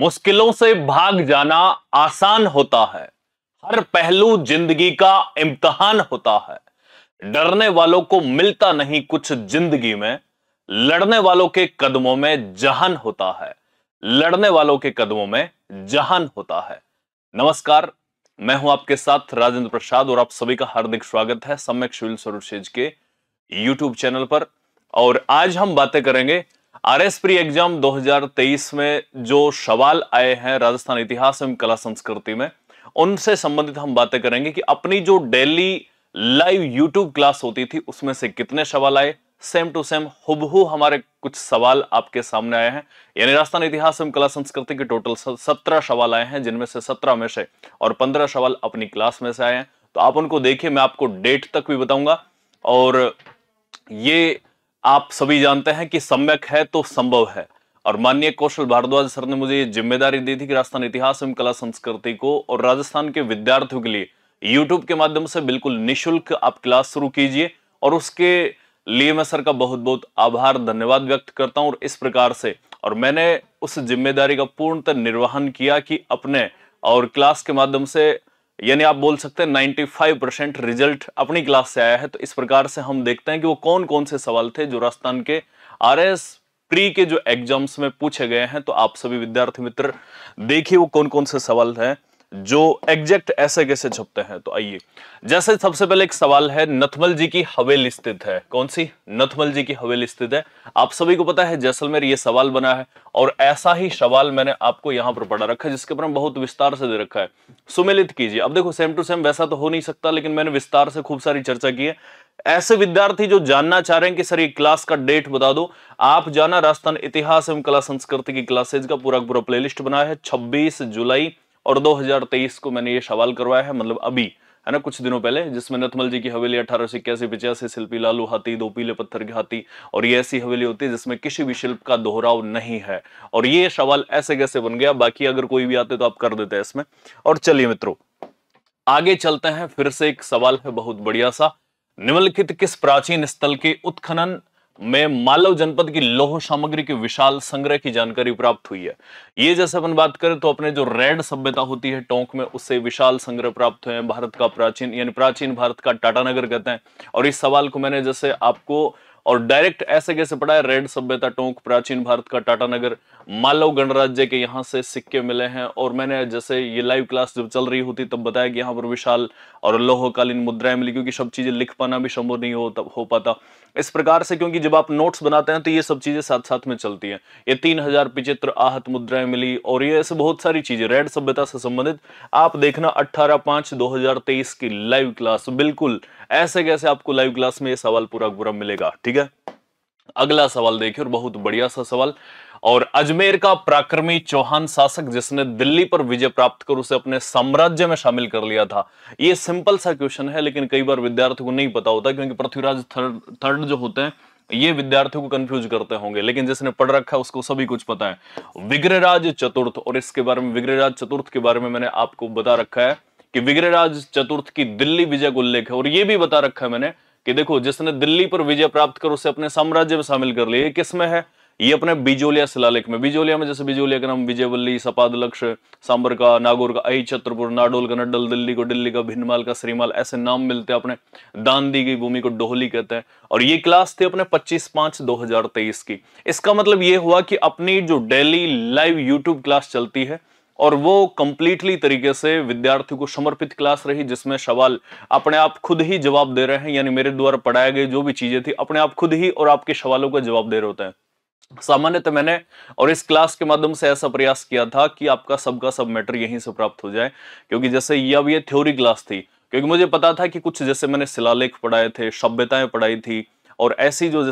मुश्किलों से भाग जाना आसान होता है। हर पहलू जिंदगी का इम्तिहान होता है। डरने वालों को मिलता नहीं कुछ जिंदगी में, लड़ने वालों के कदमों में जहान होता है। लड़ने वालों के कदमों में जहान होता है। नमस्कार, मैं हूं आपके साथ राजेंद्र प्रसाद और आप सभी का हार्दिक स्वागत है सम्यक सिविल सर्विसेज के यूट्यूब चैनल पर। और आज हम बातें करेंगे आरएस प्री एग्जाम 2023 में जो सवाल आए हैं राजस्थान इतिहास एवं कला संस्कृति में, उनसे संबंधित हम बातें करेंगे कि अपनी जो डेली लाइव यूट्यूब क्लास होती थी उसमें से कितने सवाल आए। सेम टू सेम हुबहू हमारे कुछ सवाल आपके सामने आए हैं। यानी राजस्थान इतिहास एवं कला संस्कृति के टोटल 17 सवाल आए हैं, जिनमें से 17 में से और 15 सवाल अपनी क्लास में से आए हैं। तो आप उनको देखिए, मैं आपको डेट तक भी बताऊंगा। और ये आप सभी जानते हैं कि सम्यक है तो संभव है। और माननीय कौशल भारद्वाज सर ने मुझे ये जिम्मेदारी दी थी कि राजस्थान इतिहास एवं कला संस्कृति को और राजस्थान के विद्यार्थियों के लिए यूट्यूब के माध्यम से बिल्कुल निःशुल्क आप क्लास शुरू कीजिए। और उसके लिए मैं सर का बहुत बहुत आभार धन्यवाद व्यक्त करता हूं। और इस प्रकार से और मैंने उस जिम्मेदारी का पूर्णतः निर्वहन किया कि अपने और क्लास के माध्यम से, यानी आप बोल सकते हैं 95% रिजल्ट अपनी क्लास से आया है। तो इस प्रकार से हम देखते हैं कि वो कौन कौन से सवाल थे जो राजस्थान के आरएस प्री के जो एग्जाम्स में पूछे गए हैं। तो आप सभी विद्यार्थी मित्र देखिए वो कौन कौन से सवाल हैं जो एग्जैक्ट ऐसे कैसे छपते हैं। तो आइए, जैसे सबसे पहले एक सवाल है, नथमल जी की हवेली स्थित है। कौन सी? नथमल जी की हवेली स्थित है। आप सभी को पता है जैसलमेर ये सवाल बना है। और ऐसा ही सवाल मैंने आपको यहां पर पढ़ा रखा है, जिसके ऊपर बहुत विस्तार से दे रखा है। सुमेलित कीजिए। अब देखो, सेम टू सेम वैसा तो हो नहीं सकता, लेकिन मैंने विस्तार से खूब सारी चर्चा की है। ऐसे विद्यार्थी जो जानना चाह रहे हैं कि सर ये क्लास का डेट बता दो, आप जाना राजस्थान इतिहास एवं कला संस्कृति की क्लासेज का पूरा पूरा प्लेलिस्ट बनाया है। 26 जुलाई और 2023 को मैंने ये सवाल करवाया है, मतलब अभी है ना, कुछ दिनों पहले, जिसमें नथमल जी की हवेली 1881-85 शिल्पी लालू हाथी, 2 पीले पत्थर के हाथी। और ये ऐसी हवेली होती है जिसमें किसी भी शिल्प का दोहराव नहीं है। और ये सवाल ऐसे कैसे बन गया, बाकी अगर कोई भी आते तो आप कर देते हैं इसमें। और चलिए मित्रों, आगे चलते हैं। फिर से एक सवाल है बहुत बढ़िया सा, निम्नलिखित किस प्राचीन स्थल के उत्खनन में मालव जनपद की लौह सामग्री के विशाल संग्रह की जानकारी प्राप्त हुई है। ये जैसे अपन बात करें तो अपने जो रेड सभ्यता होती है टोंक में, उससे विशाल संग्रह प्राप्त हुए हैं। भारत का प्राचीन, यानी प्राचीन भारत का टाटानगर कहते हैं। और इस सवाल को मैंने जैसे आपको और डायरेक्ट ऐसे कैसे पढ़ा है, रेड सभ्यता टोंक, प्राचीन भारत का टाटानगर, मालव गणराज्य के यहाँ से सिक्के मिले हैं। और मैंने जैसे ये लाइव क्लास जब चल रही होती तब बताया कि यहाँ पर विशाल और लोहकालीन मुद्राएं मिली, क्योंकि सब चीजें लिख पाना भी संभव नहीं हो पाता इस प्रकार से, क्योंकि जब आप नोट्स बनाते हैं तो ये सब चीजें साथ साथ में चलती हैं। ये 3000 विचित्र आहत मुद्राएं मिली और ये ऐसे बहुत सारी चीजें रेड सभ्यता से संबंधित आप देखना 18/5/2023 की लाइव क्लास। बिल्कुल ऐसे कैसे आपको लाइव क्लास में ये सवाल पूरा पूरा मिलेगा। ठीक है, अगला सवाल देखिए, और बहुत बढ़िया सा सवाल। और अजमेर का पराक्रमी चौहान शासक जिसने दिल्ली पर विजय प्राप्त कर उसे अपने साम्राज्य में शामिल कर लिया था। ये सिंपल सा क्वेश्चन है, लेकिन कई बार विद्यार्थियों को नहीं पता होता, क्योंकि पृथ्वीराज थर्ड जो होते हैं ये विद्यार्थियों को कंफ्यूज करते होंगे, लेकिन जिसने पढ़ रखा है उसको सभी कुछ पता है। विग्रहराज चतुर्थ, और इसके बारे में, विग्रहराज चतुर्थ के बारे में मैंने आपको बता रखा है कि विग्रहराज चतुर्थ की दिल्ली विजय का उल्लेख है। और ये भी बता रखा है मैंने कि देखो, जिसने दिल्ली पर विजय प्राप्त कर उसे अपने साम्राज्य में शामिल कर लिया। किसमें है? ये अपने बिजोलिया शिलालेख में। बिजोलिया में जैसे बिजोलिया का नाम विजयवल्ली, सपादलक्ष, सांबर का, नागौर का अहि छत्रपुर, नाडोल का नड्डल, दिल्ली का भिन्नमाल का श्रीमाल, ऐसे नाम मिलते हैं। अपने दान दी गई भूमि को डोहली कहते हैं। और ये क्लास थी अपने 25/5/2023 की। इसका मतलब ये हुआ कि अपनी जो डेली लाइव यूट्यूब क्लास चलती है और वो कंप्लीटली तरीके से विद्यार्थियों को समर्पित क्लास रही, जिसमें सवाल अपने आप खुद ही जवाब दे रहे हैं। यानी मेरे द्वारा पढ़ाए गए जो भी चीजें थी अपने आप खुद ही और आपके सवालों का जवाब दे रहे होते हैं। सामान्यतः मैंने और इस क्लास के माध्यम से ऐसा प्रयास किया था कि आपका सबका सब मैटर यहीं से प्राप्त हो जाए, क्योंकि जैसे ये थ्योरी क्लास थी, क्योंकि मुझे पता था कि कुछ जैसे मैंने शिलालेख पढ़ाए थे, सभ्यताएं पढ़ाई थी, और ऐसी जो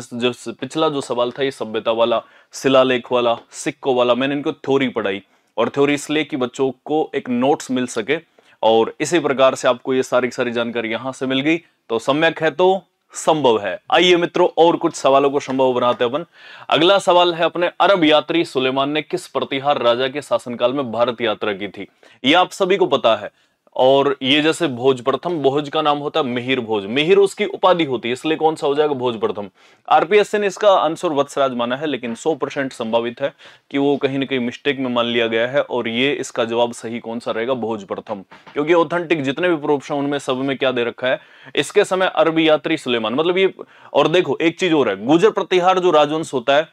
पिछला जो सवाल था ये सभ्यता वाला, शिलालेख वाला, सिक्कों वाला, मैंने इनको थ्योरी पढ़ाई। और थ्योरी इसलिए कि बच्चों को एक नोट्स मिल सके, और इसी प्रकार से आपको ये सारी जानकारी यहां से मिल गई। तो सम्यक है तो संभव है। आइए मित्रों, और कुछ सवालों को संभव बनाते हैं अपन। अगला सवाल है अपने, अरब यात्री सुलेमान ने किस प्रतिहार राजा के शासनकाल में भारत यात्रा की थी? ये आप सभी को पता है। और ये जैसे भोज प्रथम, भोज का नाम होता है मिहिर भोज, मिहिर उसकी उपाधि होती है, इसलिए कौन सा हो जाएगा भोज प्रथम। आरपीएससी ने इसका आंसर वत्सराज माना है, लेकिन 100% संभावित है कि वो कहीं ना कहीं मिस्टेक में मान लिया गया है, और ये इसका जवाब सही कौन सा रहेगा, भोज प्रथम। क्योंकि ऑथेंटिक जितने भी प्रूफ्स हैं उनमें सब में क्या दे रखा है, इसके समय अरबी यात्री सुलेमान, मतलब ये। और देखो एक चीज और है, गुजर प्रतिहार जो राजवंश होता है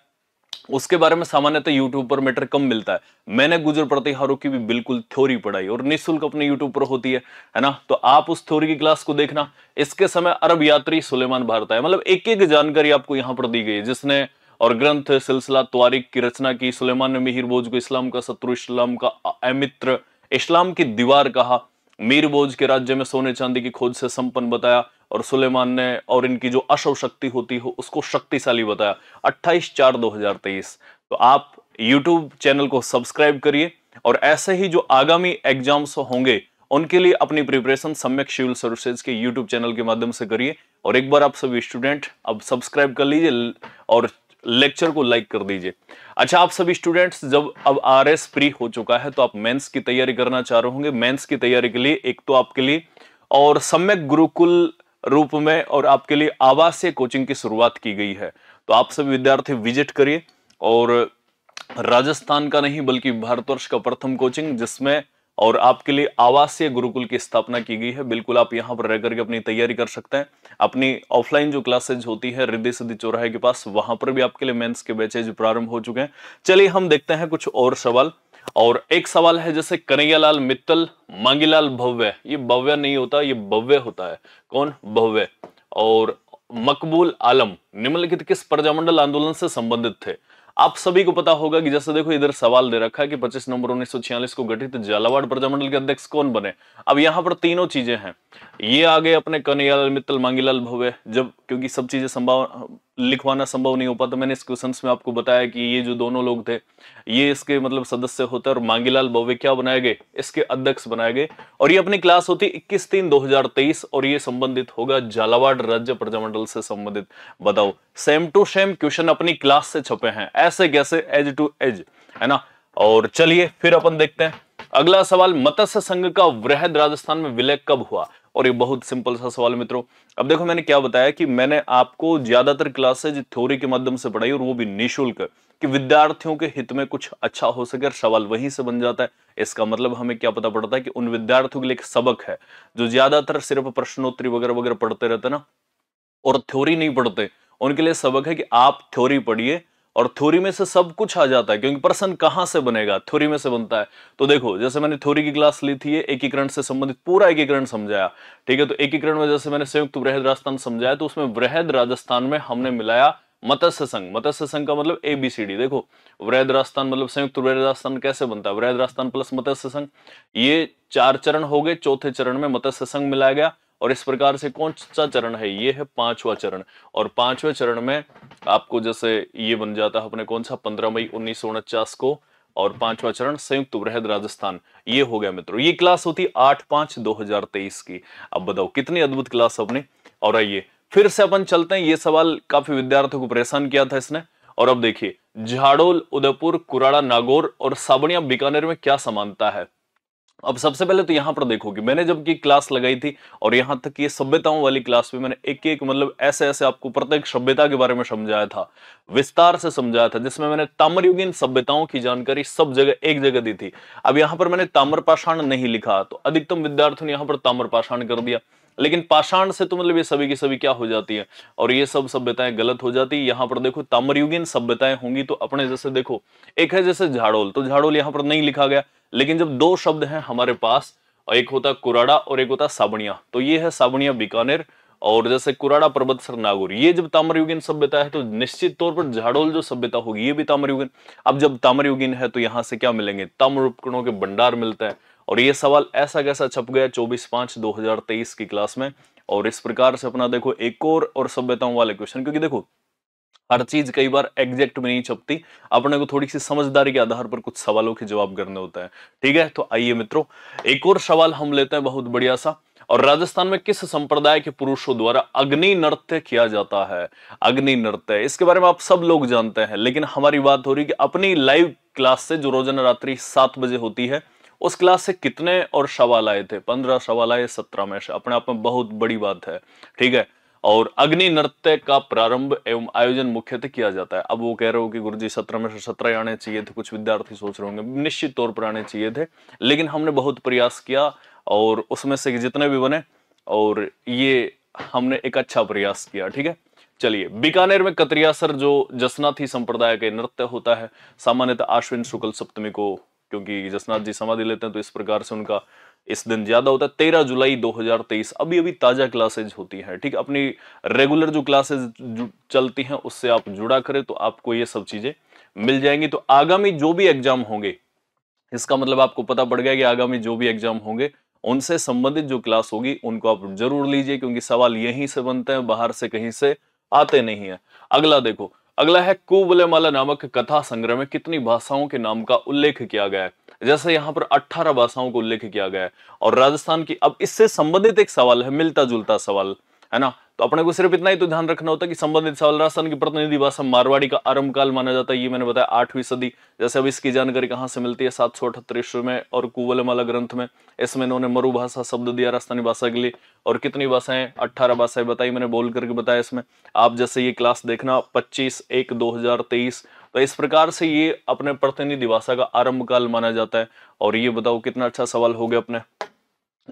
उसके बारे में सामान्यतः यूट्यूब पर मैटर कम मिलता है। मैंने गुजर प्रतिहारों की भी बिल्कुल थ्योरी पढ़ाई और निःशुल्क अपने यूट्यूब पर होती है ना, तो आप उस थ्योरी की क्लास को देखना। इसके समय अरब यात्री सुलेमान भारत आए, मतलब एक एक जानकारी आपको यहां पर दी गई है, जिसने और ग्रंथ सिलसिला त्वारिक की रचना की। सुलेमान ने मिहिर भोज को इस्लाम का शत्रु, इस्लाम का अमित्र, इस्लाम की दीवार कहा। मीर भोज के राज्य में सोने चांदी की खोज से संपन्न बताया, और सुलेमान ने और इनकी जो अशव शक्ति होती हो उसको शक्तिशाली बताया। 28/4/2023। तो आप YouTube चैनल को सब्सक्राइब करिए, और ऐसे ही जो आगामी एग्जाम्स होंगे उनके लिए अपनी प्रिपरेशन सम्यक सिविल सर्विसेज के YouTube चैनल के माध्यम से करिए। और एक बार आप सभी स्टूडेंट अब सब्सक्राइब कर लीजिए और लेक्चर को लाइक कर दीजिए। अच्छा, आप सभी स्टूडेंट्स जब अब RS फ्री हो चुका है तो आप मेंस की तैयारी करना चाह रहे होंगे। मेंस की तैयारी के लिए एक तो आपके लिए और सम्यक गुरुकुल रूप में और आपके लिए आवासीय कोचिंग की शुरुआत की गई है। तो आप सभी विद्यार्थी विजिट करिए, और राजस्थान का नहीं बल्कि भारतवर्ष का प्रथम कोचिंग जिसमें और आपके लिए आवासीय गुरुकुल की स्थापना की गई है। बिल्कुल आप यहां पर रह करके अपनी तैयारी कर सकते हैं। अपनी ऑफलाइन जो क्लासेज होती है रिद्धि सिद्धि चौराहे के पास, वहां पर भी आपके लिए मेंस के बैचेज प्रारंभ हो चुके हैं। चलिए हम देखते हैं कुछ और सवाल। और एक सवाल है जैसे कन्हैयालाल मित्तल, मांगीलाल भव्य, ये भव्य नहीं होता, ये भव्य होता है। कौन? भव्य। और मकबूल आलम निम्नलिखित किस प्रजामंडल आंदोलन से संबंधित थे? आप सभी को पता होगा कि जैसे देखो इधर सवाल दे रखा है कि 25 नवंबर 1946 को गठित झालावाड़ प्रजामंडल के अध्यक्ष कौन बने। अब यहाँ पर तीनों चीजें हैं, ये आगे अपने कन्हैयालाल मित्तल, मांगीलाल भव्य, जब क्योंकि सब चीजें संभव लिखवाना संभव नहीं हो पाता, मैंने इस क्वेश्चंस में आपको बताया कि ये जो दोनों लोग थे ये इसके मतलब सदस्य होते हैं, और मांगीलाल भव्य क्या बनाए गए, इसके अध्यक्ष बनाए गए। और ये अपनी क्लास होती 21/3/2023, और ये संबंधित होगा झालावाड़ राज्य प्रजामंडल से संबंधित। बताओ, सेम टू सेम क्वेश्चन अपनी क्लास से छपे हैं, ऐसे कैसे, एज टू एज, है ना। और चलिए फिर अपन देखते हैं अगला सवाल, मत्स्य संघ का वृहद राजस्थान में विलय कब हुआ? और ये बहुत सिंपल सा सवाल मित्रों। अब देखो मैंने क्या बताया कि मैंने आपको ज्यादातर क्लासेज थ्योरी के माध्यम से पढ़ाई, और वो भी निःशुल्क, कि विद्यार्थियों के हित में कुछ अच्छा हो सके, और सवाल वहीं से बन जाता है। इसका मतलब हमें क्या पता पड़ता है कि उन विद्यार्थियों के लिए एक सबक है जो ज्यादातर सिर्फ प्रश्नोत्तरी वगैरह वगैरह पढ़ते रहते ना और थ्योरी नहीं पढ़ते, उनके लिए सबक है कि आप थ्योरी पढ़िए, और थ्योरी में से सब कुछ आ जाता है, क्योंकि प्रश्न कहां से बनेगा, थ्योरी में से बनता है। तो देखो जैसे मैंने थ्योरी की क्लास ली थी, एकीकरण से संबंधित पूरा एकीकरण समझाया, ठीक है। तो एकीकरण में जैसे मैंने संयुक्त वृहद राजस्थान समझाया, तो उसमें वृहद राजस्थान में हमने मिलाया मत्स्य संघ। मत्स्य संघ का मतलब ABCD। देखो वृहद राजस्थान मतलब संयुक्त वृहद राजस्थान कैसे बनता है, वृहद राजस्थान प्लस मत्स्य संघ, ये 4 चरण हो गए। चौथे चरण में मत्स्य संघ मिलाया गया, और इस प्रकार से कौन सा चरण है, ये है 5वां चरण। और 5वें चरण में आपको जैसे ये बन जाता है अपने कौन सा, 15 मई 1949 को, और 5वां चरण संयुक्त वृहद राजस्थान, ये हो गया मित्रों। ये क्लास होती 8/5/2023 की। अब बताओ कितनी अद्भुत क्लास अपनी। और आइए फिर से अपन चलते हैं, ये सवाल काफी विद्यार्थियों को परेशान किया था इसने। और अब देखिए, झाड़ोल, उदयपुर, कुराड़ा, नागौर और साबनिया बीकानेर में क्या समानता है? अब सबसे पहले तो यहां पर देखो कि मैंने जब की क्लास लगाई थी, और यहां तक ये सभ्यताओं वाली क्लास में मैंने एक एक मतलब ऐसे ऐसे आपको प्रत्येक सभ्यता के बारे में समझाया था, विस्तार से समझाया था, जिसमें मैंने ताम्रयुगीन सभ्यताओं की जानकारी सब जगह एक जगह दी थी। अब यहां पर मैंने ताम्रपाषाण नहीं लिखा, तो अधिकतम विद्यार्थियों ने यहां पर ताम्रपाषाण कर दिया, लेकिन पाषाण से तो मतलब ये सभी की सभी क्या हो जाती है, और ये सब सभ्यताएं गलत हो जाती है। यहां पर देखो ताम्रयुगीन सभ्यताएं होंगी तो अपने जैसे देखो एक है जैसे झाड़ोल, तो झाड़ोल यहां पर नहीं लिखा गया, लेकिन जब दो शब्द हैं हमारे पास, एक होता कुराड़ा और एक होता साबनिया, तो ये है साबनिया बीकानेर, और जैसे कुराड़ा पर्वतसर नागौर, ये जब ताम्रयुगीन सभ्यता है तो निश्चित तौर पर झाड़ोल जो सभ्यता होगी ये भी ताम्रयुगीन। अब जब ताम्रयुगीन है तो यहां से क्या मिलेंगे, ताम्र उपकरणों के भंडार मिलता है। और ये सवाल ऐसा कैसा छप गया 24/5/2023 की क्लास में। और इस प्रकार से अपना देखो एक और सभ्यताओं वाले क्वेश्चन, क्योंकि देखो हर चीज कई बार एग्जैक्ट में नहीं छपती, अपने को थोड़ी सी समझदारी के आधार पर कुछ सवालों के जवाब करने होता है, ठीक है। तो आइए मित्रों एक और सवाल हम लेते हैं, बहुत बढ़िया सा। और राजस्थान में किस संप्रदाय के पुरुषों द्वारा अग्नि नृत्य किया जाता है? अग्नि नृत्य, इसके बारे में आप सब लोग जानते हैं, लेकिन हमारी बात हो रही है कि अपनी लाइव क्लास से जो रोजाना रात्रि 7 बजे होती है, उस क्लास से कितने और सवाल आए थे? 15 सवाल आए 17 में से, अपने आप में बहुत बड़ी बात है, ठीक है। और अग्नि नृत्य का प्रारंभ एवं आयोजन मुख्यतः किया जाता है। अब वो कह रहे हो कि गुरुजी 17 में से 17 आने चाहिए थे, कुछ विद्यार्थी सोच रहे होंगे, निश्चित तौर पर आने चाहिए थे, लेकिन हमने बहुत प्रयास किया और उसमें से जितने भी बने, और ये हमने एक अच्छा प्रयास किया, ठीक है। चलिए, बीकानेर में कतरियासर जो जसनाथी संप्रदाय के नृत्य होता है, सामान्यतः आश्विन शुक्ल सप्तमी को, क्योंकि जसनाथ जी समाधि लेते हैं तो इस प्रकार से उनका इस दिन ज्यादा होता है। 13 जुलाई 2023 अभी अभी ताजा क्लासेज होती है, ठीक है। अपनी रेगुलर जो क्लासेज चलती हैं उससे आप जुड़ा करें तो आपको ये सब चीजें मिल जाएंगी। तो आगामी जो भी एग्जाम होंगे, इसका मतलब आपको पता पड़ गया कि आगामी जो भी एग्जाम होंगे उनसे संबंधित जो क्लास होगी उनको आप जरूर लीजिए, क्योंकि सवाल यहीं से बनते हैं, बाहर से कहीं से आते नहीं है। अगला देखो, अगला है कुवलयमाला नामक कथा संग्रह में कितनी भाषाओं के नाम का उल्लेख किया गया है। जैसे यहाँ पर 18 भाषाओं को उल्लेख किया गया है, और राजस्थान की, अब इससे संबंधित एक सवाल है, मिलता जुलता सवाल है ना, तो अपने को सिर्फ इतना ही तो ध्यान रखना होता है कि संबंधित सवाल, राजस्थान की प्रतिनिधि भाषा मारवाड़ी का आरंभ काल माना जाता है, ये मैंने बताया 8वीं सदी। जैसे अब इसकी जानकारी कहां से मिलती है? 778 ईस्वी में और कुवलयमाला ग्रंथ में, इसमें इन्होंने मरु भाषा शब्द दिया राजस्थानी भाषा के लिए। और कितनी भाषाएं? 18 भाषाएं बताई, मैंने बोल करके बताया इसमें। आप जैसे ये क्लास देखना 25/1/2023, तो इस प्रकार से ये अपने प्रतिनिधि भाषा का आरंभ काल माना जाता है। और ये बताओ कितना अच्छा सवाल हो गया अपने।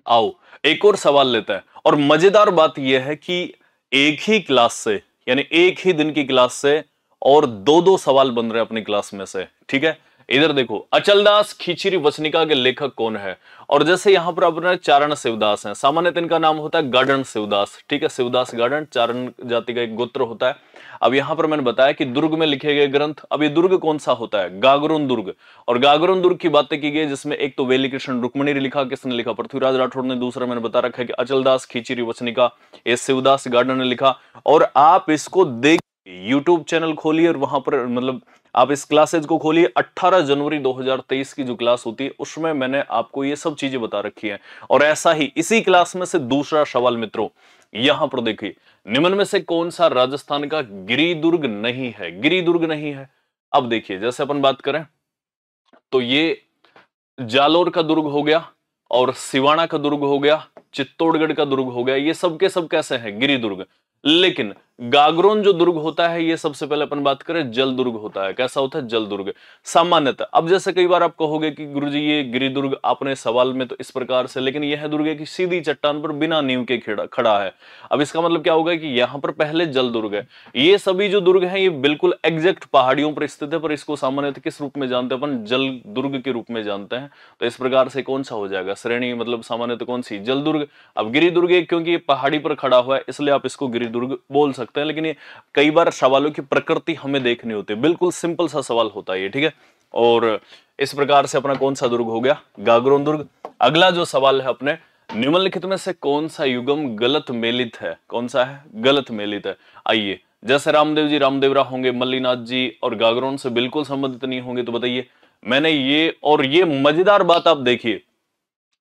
आओ एक और सवाल लेता है, और मजेदार बात यह है कि एक ही क्लास से, यानी एक ही दिन की क्लास से और दो दो सवाल बन रहे हैं अपनी क्लास में से, ठीक है। इधर देखो, अचलदास खिचड़ी वचनिका के लेखक कौन है? और जैसे यहां पर अपने चारण शिवदास हैं, सामान्यतः इनका नाम होता है गार्डन शिवदास, ठीक है। शिवदास गार्डन चारण जाति का एक गोत्र होता है। अब यहां पर मैंने बताया कि दुर्ग में लिखे गए ग्रंथ, अब ये दुर्ग कौन सा होता है? गागरोन दुर्ग। और गागरोन दुर्ग की बातें की गई, जिसमें एक तो वेली कृष्ण रुक्मणी लिखा, किसने लिखा? पृथ्वीराज राठौड़ ने। दूसरा मैंने बता रखा है कि अचलदास खिचड़ी वचनिका, ये शिवदास गार्डन ने लिखा। और आप इसको देख, यूट्यूब चैनल खोलिए और वहां पर मतलब आप इस क्लासेज को खोलिए, 18 जनवरी 2023 की जो क्लास होती है उसमें मैंने आपको ये सब चीजें बता रखी हैं। और ऐसा ही इसी क्लास में से दूसरा सवाल मित्रों, यहां पर देखिए, निम्न में से कौन सा राजस्थान का गिरिदुर्ग नहीं है? गिरिदुर्ग नहीं है। अब देखिए, जैसे अपन बात करें तो ये जालोर का दुर्ग हो गया, और सिवाना का दुर्ग हो गया, चित्तौड़गढ़ का दुर्ग हो गया, ये सब के सब कैसे हैं? गिरिदुर्ग। लेकिन गागरोन जो दुर्ग होता है, ये सबसे पहले अपन बात करें जल दुर्ग होता है। कैसा होता है? जल दुर्ग सामान्यतः। अब जैसे कई बार आप कहोगे कि गुरुजी ये गिरिदुर्ग आपने सवाल में तो इस प्रकार से, लेकिन यह दुर्ग है कि सीधी चट्टान पर बिना नींव के खड़ा है। अब इसका मतलब क्या होगा कि यहां पर पहले जल दुर्ग है। ये सभी जो दुर्ग हैं ये बिल्कुल एग्जैक्ट पहाड़ियों पर स्थित है, पर इसको सामान्यतः किस रूप में जानते हैं? अपन जल दुर्ग के रूप में जानते हैं। तो इस प्रकार से कौन सा हो जाएगा? श्रेणी मतलब सामान्यतः कौन सी? जल दुर्ग। अब गिरिदुर्ग क्योंकि ये पहाड़ी पर खड़ा हुआ है इसलिए आप इसको गिरिदुर्ग बोल सकते हैं, लेकिन ये कई बार सवालों की प्रकृति हमें देखनी होती है। बिल्कुल सिंपल सा सवाल होता है ये, ठीक है। और इस प्रकार से अपना कौन सा दुर्ग हो गया? गागरोन दुर्ग। अगला जो सवाल है अपने, निम्नलिखित में से कौन सा युगम गलत मेलित है? कौन सा है? गलत मेलित है। आइए, जैसे रामदेव जी रामदेवरा होंगे, मल्लीनाथ जी और गागरोन से बिल्कुल संबंधित नहीं होंगे, तो बताइए। मैंने ये, और ये मजेदार बात आप देखिए,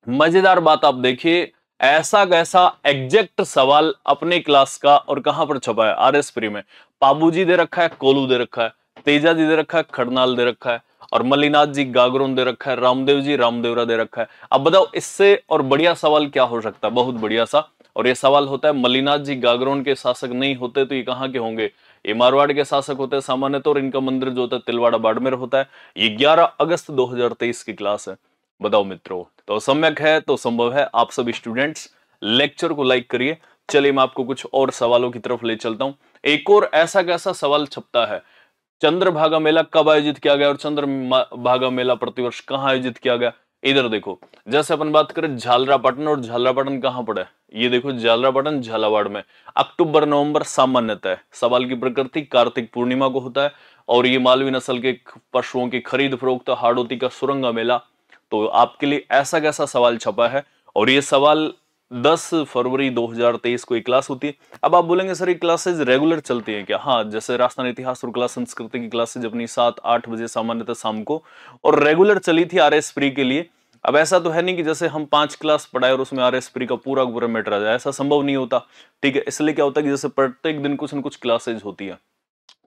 मजेदार बात आप देखिए, ऐसा कैसा एग्जैक्ट सवाल अपने क्लास का और कहां पर छपा है? आरएस प्री में। पाबूजी दे रखा है, कोलू दे रखा है, तेजा जी दे रखा है, खड़नाल दे रखा है, और मल्लीनाथ जी गागरोन दे रखा है, रामदेव जी रामदेवरा दे रखा है। अब बताओ इससे और बढ़िया सवाल क्या हो सकता है? बहुत बढ़िया सा। और ये सवाल होता है, मल्लीनाथ जी गागरोन के शासक नहीं होते तो ये कहां के होंगे? ये मारवाड़ के शासक होते हैं सामान्यतः, और इनका मंदिर जो होता है तिलवाड़ा बाड़मेर होता है। ये 11 अगस्त 2023 की क्लास है। बताओ मित्रों, तो सम्यक है तो संभव है। आप सभी स्टूडेंट्स लेक्चर को लाइक करिए। चलिए मैं आपको कुछ और सवालों की तरफ ले चलता हूं। एक और ऐसा कैसा सवाल छपता है, चंद्रभागा मेला कब आयोजित किया गया और चंद्रभागा मेला प्रतिवर्ष कहां आयोजित किया गया? इधर देखो, जैसे अपन बात करें झालरापाटन, और झालरापाटन कहां पड़ा है? ये देखो, झालरापाटन झालावाड़ में। अक्टूबर नवंबर सामान्यतः है। सवाल की प्रकृति कार्तिक पूर्णिमा को होता है, और ये मालवी नस्ल के पशुओं की खरीद फरोख्त, हाड़ोती का सुरंगा मेला। तो आपके लिए ऐसा कैसा सवाल छपा है, और ये सवाल 10 फरवरी 2023 को एक क्लास होती है। अब आप बोलेंगे सर ये क्लासेज रेगुलर चलती हैं क्या? हाँ, जैसे राजस्थान इतिहास और कला संस्कृति की क्लासेज अपनी 7-8 बजे सामान्यतः शाम को और रेगुलर चली थी आरएस प्री के लिए। अब ऐसा तो है नहीं कि जैसे हम 5 क्लास पढ़ाए और उसमें आरएस प्री का पूरा पूरा मैटर आ जाए, ऐसा संभव नहीं होता, ठीक है। इसलिए क्या होता है कि जैसे प्रत्येक दिन कुछ न कुछ क्लासेज होती है,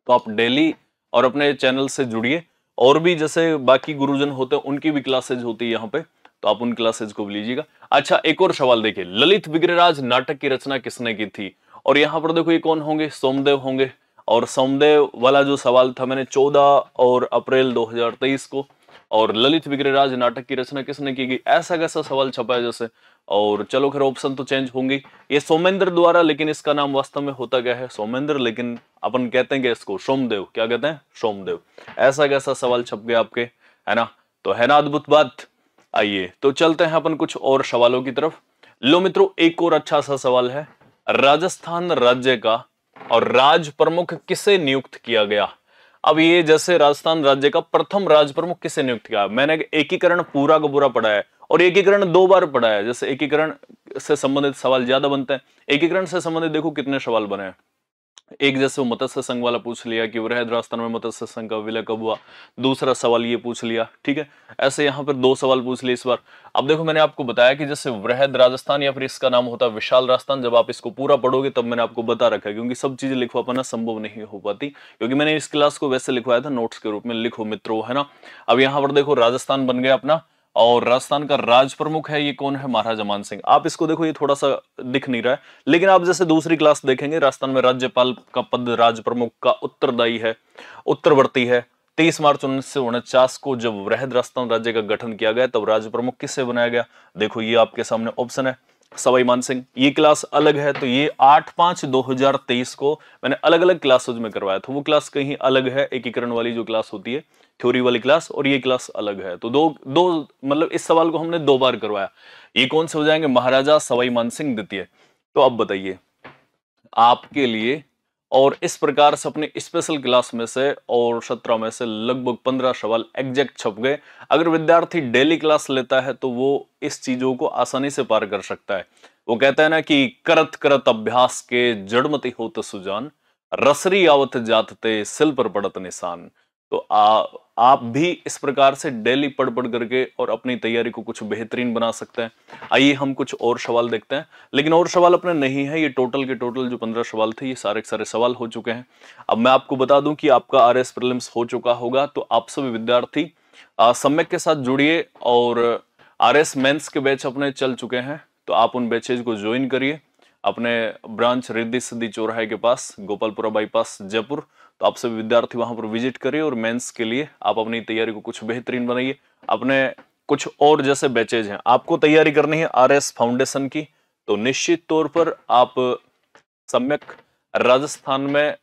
तो आप डेली और अपने चैनल से जुड़िए। और भी जैसे बाकी गुरुजन होते हैं उनकी भी क्लासेज होती है यहाँ पे, तो आप उन क्लासेज को भी लीजिएगा। अच्छा, एक और सवाल देखिए, ललित विग्रहराज नाटक की रचना किसने की थी? और यहाँ पर देखो ये कौन होंगे, सोमदेव होंगे। और सोमदेव वाला जो सवाल था मैंने 14 और अप्रैल 2023 को, और ललित विग्रहराज नाटक की रचना किसने की गई, ऐसा कैसा सवाल छपा है जैसे। और चलो खैर ऑप्शन तो चेंज होंगे, ये सोमेंद्र द्वारा, लेकिन इसका नाम वास्तव में होता क्या है, सोमेंद्र, लेकिन अपन कहते हैं कि इसको सोमदेव, क्या कहते हैं, सोमदेव। ऐसा कैसा सवाल छप गया आपके, है ना। तो है ना अद्भुत बात। आइए तो चलते हैं अपन कुछ और सवालों की तरफ। लो मित्रों, एक और अच्छा सा सवाल है, राजस्थान राज्य का और राज प्रमुख किसे नियुक्त किया गया? अब ये जैसे राजस्थान राज्य का प्रथम राज प्रमुख किसे नियुक्त किया, मैंने एकीकरण पूरा का पूरा पढ़ा है, और एकीकरण 2 बार पढ़ा है। जैसे एकीकरण से संबंधित सवाल ज्यादा बनते हैं। एकीकरण से संबंधित देखो कितने सवाल बने हैं। एक जैसे वो मत्स्य संघ वाला पूछ लिया कि वृहद राजस्थान में मत्स्य संघ का विलय कब हुआ, दूसरा सवाल ये पूछ लिया, ठीक है। ऐसे यहाँ पर 2 सवाल पूछ लिए इस बार। अब देखो मैंने आपको बताया कि जैसे वृहद राजस्थान या फिर इसका नाम होता है विशाल राजस्थान, जब आप इसको पूरा पढ़ोगे तब मैंने आपको बता रखा है, क्योंकि सब चीजें लिखवा पाना संभव नहीं हो पाती, क्योंकि मैंने इस क्लास को वैसे लिखवाया था नोट्स के रूप में, लिखो मित्रों, है ना। अब यहाँ पर देखो राजस्थान बन गया अपना, और राजस्थान का राज प्रमुख है, ये कौन है, महाराजा मान सिंह। आप इसको देखो, ये थोड़ा सा दिख नहीं रहा है, लेकिन आप जैसे दूसरी क्लास देखेंगे, राजस्थान में राज्यपाल का पद राज प्रमुख का उत्तरदायी है, उत्तरवर्ती है। 23 मार्च 1949 को जब वृहद राजस्थान राज्य का गठन किया गया तब राज प्रमुख किससे बनाया गया? देखो ये आपके सामने ऑप्शन है, सवाई मान सिंह। ये क्लास अलग है, तो ये 8/5/2023 को मैंने अलग अलग क्लासेज में करवाया था। वो क्लास कहीं अलग है, एकीकरण वाली जो क्लास होती है, थ्योरी वाली क्लास, और ये क्लास अलग है। तो दो दो मतलब इस सवाल को हमने 2 बार करवाया। ये कौन से हो जाएंगे? महाराजा सवाई मानसिंह द्वितीय। तो अब बताइए आपके लिए, और इस प्रकार से अपने स्पेशल क्लास में से और 17 में से लगभग 15 सवाल एग्जैक्ट छप गए। अगर विद्यार्थी डेली क्लास लेता है तो वो इस चीजों को आसानी से पार कर सकता है। वो कहता है ना कि करत करत अभ्यास के जड़मति होत सुजान, रसरी आवत जातते सिल पर पड़त निशान। तो आप भी इस प्रकार से डेली पढ़ पढ़ करके और अपनी तैयारी को कुछ बेहतरीन बना सकते हैं। आइए हम कुछ और सवाल देखते हैं, लेकिन और सवाल अपने नहीं है, ये टोटल के टोटल जो 15 सवाल थे ये सारे के सारे सवाल हो चुके हैं। अब मैं आपको बता दूं कि आपका आरएस प्रीलिम्स हो चुका होगा, तो आप सभी विद्यार्थी सम्यक के साथ जुड़िए, और आरएस मेंस के बैच अपने चल चुके हैं, तो आप उन बैचेज को ज्वाइन करिए अपने ब्रांच रिद्धि सिद्धि चौराहे के पास, गोपालपुरा बाईपास जयपुर। तो आप सभी विद्यार्थी वहां पर विजिट करिए, और मेंस के लिए आप अपनी तैयारी को कुछ बेहतरीन बनाइए। अपने कुछ और जैसे बैचेज हैं, आपको तैयारी करनी है आरएस फाउंडेशन की, तो निश्चित तौर पर आप सम्यक राजस्थान में,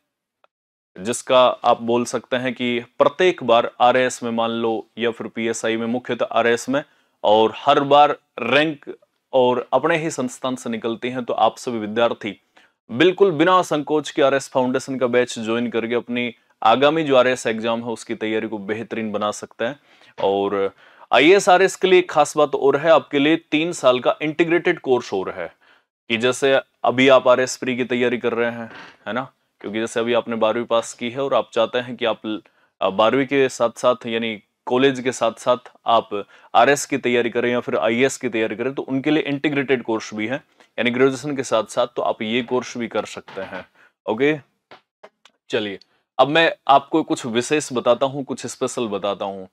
जिसका आप बोल सकते हैं कि प्रत्येक बार आरएस में मान लो, या फिर पीएसआई में, मुख्यतः आरएस में, और हर बार रैंक और अपने ही संस्थान से निकलती हैं, तो आप सभी विद्यार्थी बिल्कुल बिना संकोच के आरएस फाउंडेशन का बैच ज्वाइन करके अपनी आगामी जो आरएस एग्जाम है उसकी तैयारी को बेहतरीन बना सकते हैं। और आईएएस आरएस के लिए खास बात और है, आपके लिए 3 साल का इंटीग्रेटेड कोर्स और है, कि जैसे अभी आप आरएस प्री की तैयारी कर रहे हैं, है ना, क्योंकि जैसे अभी आपने 12वीं पास की है और आप चाहते हैं कि आप 12वीं के साथ साथ, यानी कॉलेज के साथ साथ आप आरएस की तैयारी करें या फिर आईएएस की तैयारी करें, तो उनके लिए इंटीग्रेटेड कोर्स भी है, यानी ग्रेजुएशन के साथ साथ, तो आप ये कोर्स भी कर सकते हैं। ओके, चलिए अब मैं आपको कुछ विशेष बताता हूं, कुछ स्पेशल बताता हूं।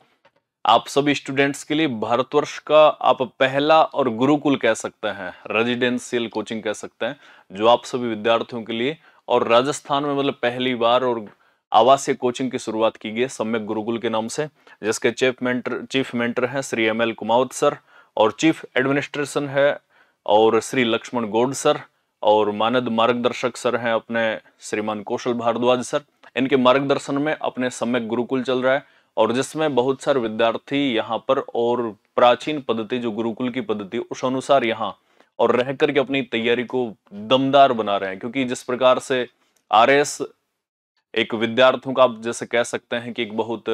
आप सभी स्टूडेंट्स के लिए भारतवर्ष का आप पहला और गुरुकुल कह सकते हैं, रेजिडेंशियल कोचिंग कह सकते हैं, जो आप सभी विद्यार्थियों के लिए, और राजस्थान में मतलब पहली बार और आवासीय कोचिंग की शुरुआत की गई सम्यक गुरुकुल के नाम से, जिसके चीफ मेंटर हैं श्री ML कुमावत सर, और चीफ एडमिनिस्ट्रेशन है और श्री लक्ष्मण गौड सर, और मानद मार्गदर्शक सर हैं अपने श्रीमान कौशल भारद्वाज सर। इनके मार्गदर्शन में अपने सम्यक गुरुकुल चल रहा है, और जिसमें बहुत सारे विद्यार्थी यहाँ पर, और प्राचीन पद्धति जो गुरुकुल की पद्धति उस अनुसार यहाँ और रह करके अपनी तैयारी को दमदार बना रहे हैं। क्योंकि जिस प्रकार से आरएस एक विद्यार्थियों का आप जैसे कह सकते हैं कि एक बहुत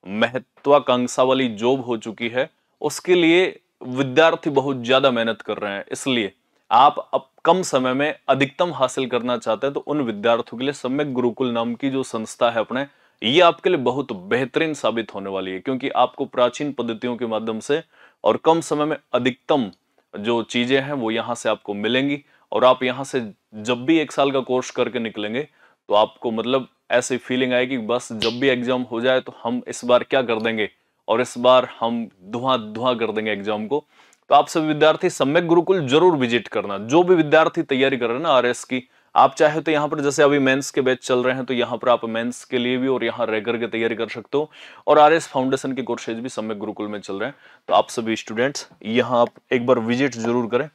महत्वाकांक्षा वाली जॉब हो चुकी है, उसके लिए विद्यार्थी बहुत ज्यादा मेहनत कर रहे हैं। इसलिए आप अब कम समय में अधिकतम हासिल करना चाहते हैं, तो उन विद्यार्थियों के लिए सम्यक गुरुकुल नाम की जो संस्था है अपने, ये आपके लिए बहुत बेहतरीन साबित होने वाली है, क्योंकि आपको प्राचीन पद्धतियों के माध्यम से और कम समय में अधिकतम जो चीजें हैं वो यहाँ से आपको मिलेंगी। और आप यहाँ से जब भी 1 साल का कोर्स करके निकलेंगे, तो आपको मतलब ऐसी फीलिंग आएगी बस जब भी एग्जाम हो जाए तो हम इस बार क्या कर देंगे, और इस बार हम धुआं धुआं कर देंगे एग्जाम को। तो आप सभी विद्यार्थी सम्यक गुरुकुल जरूर विजिट करना। जो भी विद्यार्थी तैयारी कर रहे हैं ना आरएस की, आप चाहे तो यहाँ पर जैसे अभी मेंस के बैच चल रहे हैं तो यहाँ पर आप मेंस के लिए भी और यहाँ रह करके तैयारी कर सकते हो। और आरएस फाउंडेशन के कोर्सेज भी सम्यक गुरुकुल में चल रहे हैं। तो आप सभी स्टूडेंट्स यहाँ आप एक बार विजिट जरूर करें।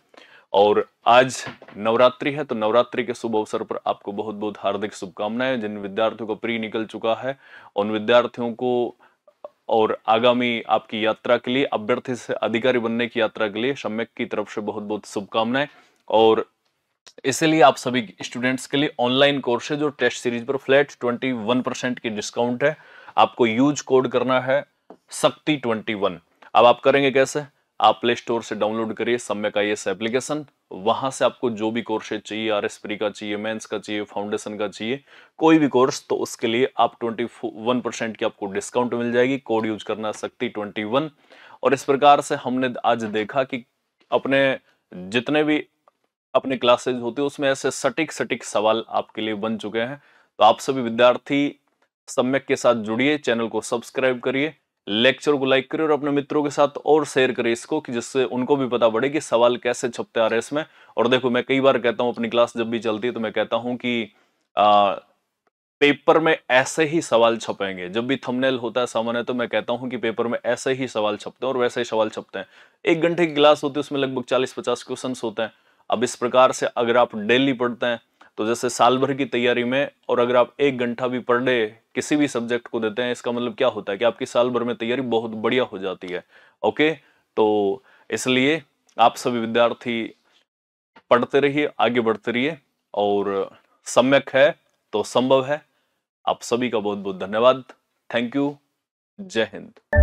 और आज नवरात्रि है तो नवरात्रि के शुभ अवसर पर आपको बहुत बहुत हार्दिक शुभकामनाएं। जिन विद्यार्थियों का प्री निकल चुका है उन विद्यार्थियों को और आगामी आपकी यात्रा के लिए, अभ्यर्थी से अधिकारी बनने की यात्रा के लिए सम्यक की तरफ से बहुत बहुत शुभकामनाएं। और इसलिए आप सभी स्टूडेंट्स के लिए ऑनलाइन कोर्स है जो टेस्ट सीरीज पर फ्लैट 21% की डिस्काउंट है। आपको यूज कोड करना है शक्ति21। अब आप करेंगे कैसे? आप प्ले स्टोर से डाउनलोड करिए सम्यक आईएएस एप्लीकेशन। वहां से आपको जो भी कोर्स चाहिए, आरएस प्री का चाहिए, मेंस का चाहिए, फाउंडेशन का चाहिए, कोई भी कोर्स, तो उसके लिए आप 21% की आपको डिस्काउंट मिल जाएगी। कोड यूज करना शक्ति21। और इस प्रकार से हमने आज देखा कि अपने जितने भी अपने क्लासेज होते हैं उसमें ऐसे सटीक सटीक सवाल आपके लिए बन चुके हैं। तो आप सभी विद्यार्थी सम्यक के साथ जुड़िए, चैनल को सब्सक्राइब करिए, लेक्चर को लाइक करिए और अपने मित्रों के साथ और शेयर करिए इसको, कि जिससे उनको भी पता पड़े कि सवाल कैसे छपते आ रहे हैं इसमें। और देखो, मैं कई बार कहता हूं, अपनी क्लास जब भी चलती है तो मैं कहता हूं कि पेपर में ऐसे ही सवाल छपेंगे। जब भी थंबनेल होता है सामान्य तो मैं कहता हूं कि पेपर में ऐसे ही सवाल छपते हैं और वैसे ही सवाल छपते हैं। 1 घंटे की क्लास होती है, उसमें लगभग 40-50 क्वेश्चन होते हैं। अब इस प्रकार से अगर आप डेली पढ़ते हैं तो जैसे साल भर की तैयारी में, और अगर आप 1 घंटा भी पर डे किसी भी सब्जेक्ट को देते हैं, इसका मतलब क्या होता है कि आपकी साल भर में तैयारी बहुत बढ़िया हो जाती है। ओके, तो इसलिए आप सभी विद्यार्थी पढ़ते रहिए, आगे बढ़ते रहिए, और सम्यक है तो संभव है। आप सभी का बहुत बहुत धन्यवाद। Thank you. जय हिंद।